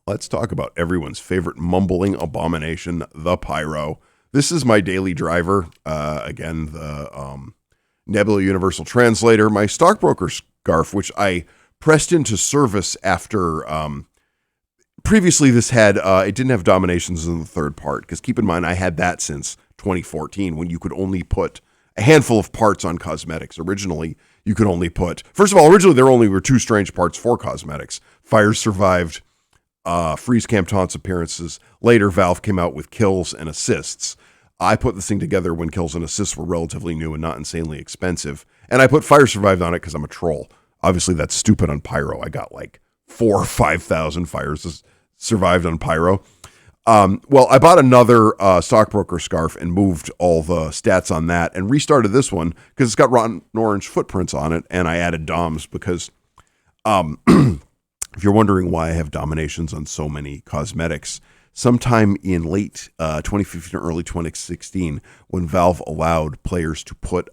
let's talk about everyone's favorite mumbling abomination, the Pyro. This is my daily driver. Again, the Nebula Universal Translator, my stockbroker scarf, which I pressed into service after... previously, this had it didn't have dominations in the third part, because keep in mind, I had that since 2014, when you could only put a handful of parts on cosmetics. Originally, you could only put... First of all, originally, there only were 2 strange parts for cosmetics. Fires survived freeze camp taunts appearances. Later, Valve came out with kills and assists. I put this thing together when kills and assists were relatively new and not insanely expensive. And I put fire survived on it because I'm a troll. Obviously, that's stupid on Pyro. I got like 4,000 or 5,000 fires survived on Pyro. Well, I bought another stockbroker scarf and moved all the stats on that and restarted this one because it's got rotten orange footprints on it, and I added DOMs because if you're wondering why I have dominations on so many cosmetics, sometime in late 2015 or early 2016, when Valve allowed players to put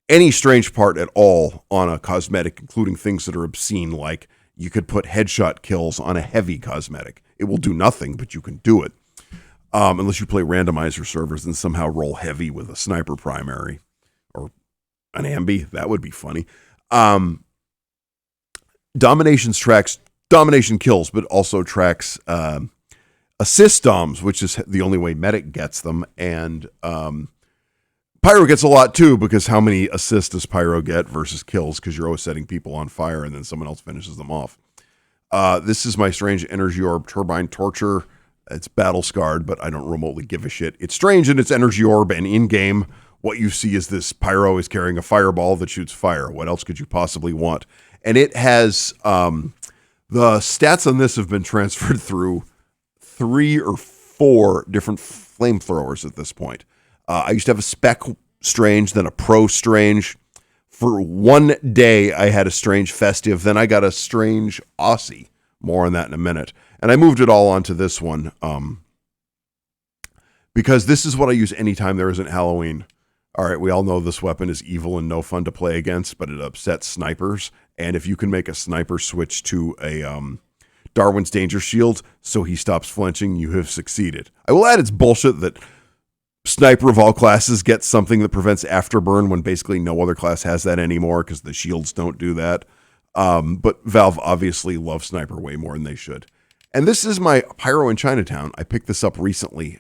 any strange part at all on a cosmetic, including things that are obscene, like you could put headshot kills on a heavy cosmetic. It will do nothing, but you can do it. Unless you play randomizer servers and somehow roll heavy with a sniper primary or an ambi. That would be funny. Dominations tracks domination kills, but also tracks assist doms, which is the only way medic gets them. And Pyro gets a lot too, because how many assists does Pyro get versus kills? Because you're always setting people on fire and then someone else finishes them off. This is my strange energy orb turbine torture. It's battle scarred, but I don't remotely give a shit. It's strange in its energy orb, and in game, what you see is this Pyro is carrying a fireball that shoots fire. What else could you possibly want? And it has the stats on this have been transferred through 3 or 4 different flamethrowers at this point. I used to have a spec strange, then a pro strange. For one day, I had a strange festive. Then I got a strange Aussie. More on that in a minute. And I moved it all onto this one because this is what I use anytime there isn't Halloween. All right, we all know this weapon is evil and no fun to play against, but it upsets snipers. And if you can make a sniper switch to a Darwin's Danger Shield so he stops flinching, you have succeeded. I will add it's bullshit that sniper of all classes gets something that prevents afterburn when basically no other class has that anymore because the shields don't do that. But Valve obviously loves sniper way more than they should. And this is my Pyro in Chinatown. I picked this up recently.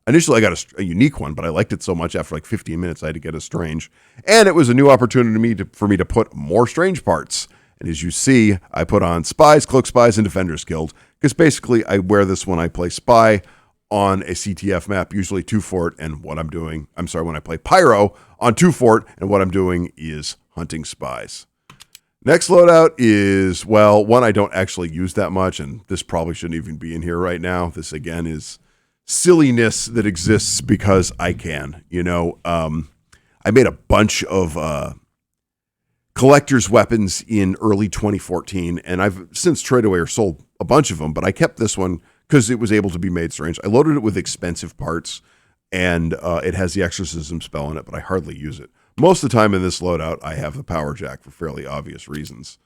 Initially, I got a unique one, but I liked it so much after like 15 minutes, I had to get a strange. And it was a new opportunity for me to put more strange parts. And as you see, I put on Spies, Cloak Spies, and Defenders Guild. Because basically, I wear this when I play Spy on a CTF map, usually 2 Fort, and what I'm doing, when I play Pyro on 2 Fort, and what I'm doing is hunting spies. Next loadout is, well, one I don't actually use that much, and this probably shouldn't even be in here right now. This, again, is silliness that exists because I can. You know, I made a bunch of collector's weapons in early 2014, and I've since traded away or sold a bunch of them, but I kept this one because it was able to be made strange. I loaded it with expensive parts, and it has the exorcism spell in it, but I hardly use it. Most of the time in this loadout, I have the power jack for fairly obvious reasons.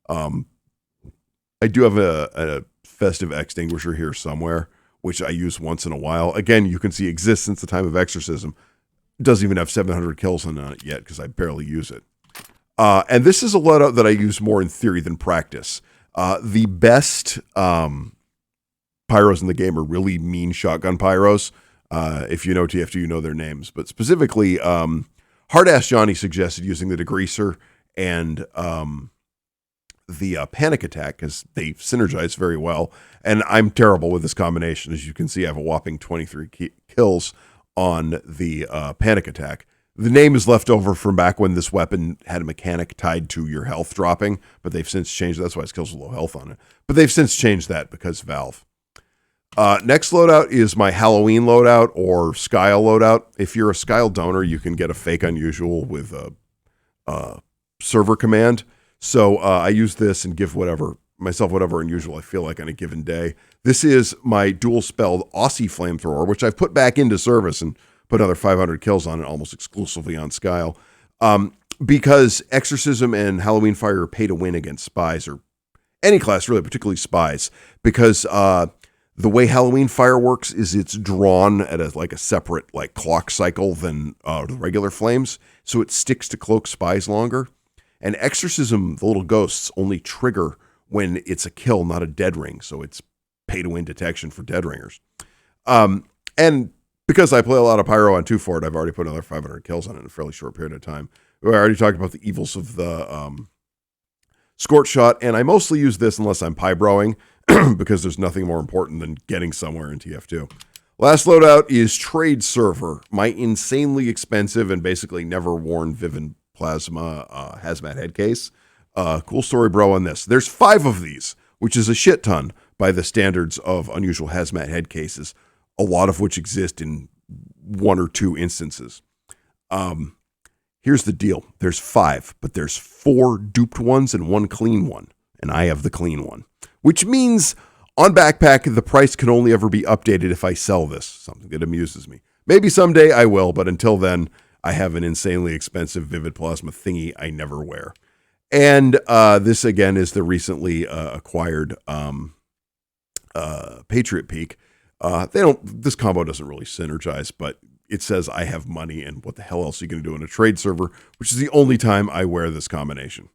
I do have a festive extinguisher here somewhere, which I use once in a while. Again, you can see exists since the time of exorcism. It doesn't even have 700 kills on it yet because I barely use it. And this is a loadout that I use more in theory than practice. The best pyros in the game are really mean shotgun pyros. If you know TF2, you know their names. But specifically, Hard-Ass Johnny suggested using the Degreaser and the Panic Attack because they synergize very well. And I'm terrible with this combination. As you can see, I have a whopping 23 kills on the Panic Attack. The name is left over from back when this weapon had a mechanic tied to your health dropping, but they've since changed. That's why it kills with low health on it. But they've since changed that because Valve. Next loadout is my Halloween loadout or Skyle loadout. If you're a Skyle donor, you can get a fake unusual with a server command. So I use this and give myself whatever unusual I feel like on a given day. This is my dual spelled Aussie flamethrower, which I've put back into service and put another 500 kills on it almost exclusively on Skyle. Because Exorcism and Halloween Fire are pay to win against spies, or any class really, particularly spies, because the way Halloween fire works is it's drawn at a separate like clock cycle than the regular flames, so it sticks to cloak spies longer. And exorcism, the little ghosts only trigger when it's a kill, not a dead ring, so it's pay to win detection for dead ringers. And because I play a lot of Pyro on 2 Fort, I've already put another 500 kills on it in a fairly short period of time. I already talked about the evils of the Scorch Shot, and I mostly use this unless I'm Pyroing, because there's nothing more important than getting somewhere in TF2. Last loadout is Trade Server, my insanely expensive and basically never worn Vivid Plasma hazmat head case. Cool story, bro, on this. There's 5 of these, which is a shit ton by the standards of unusual hazmat head cases, a lot of which exist in 1 or 2 instances. Here's the deal. There's 5, but there's 4 duped ones and 1 clean one, and I have the clean one, which means on Backpack, the price can only ever be updated if I sell this, something that amuses me. Maybe someday I will, but until then, I have an insanely expensive Vivid Plasma thingy I never wear. And this, again, is the recently acquired Patriot Peak. This combo doesn't really synergize, but it says I have money, and what the hell else are you going to do in a trade server, which is the only time I wear this combination.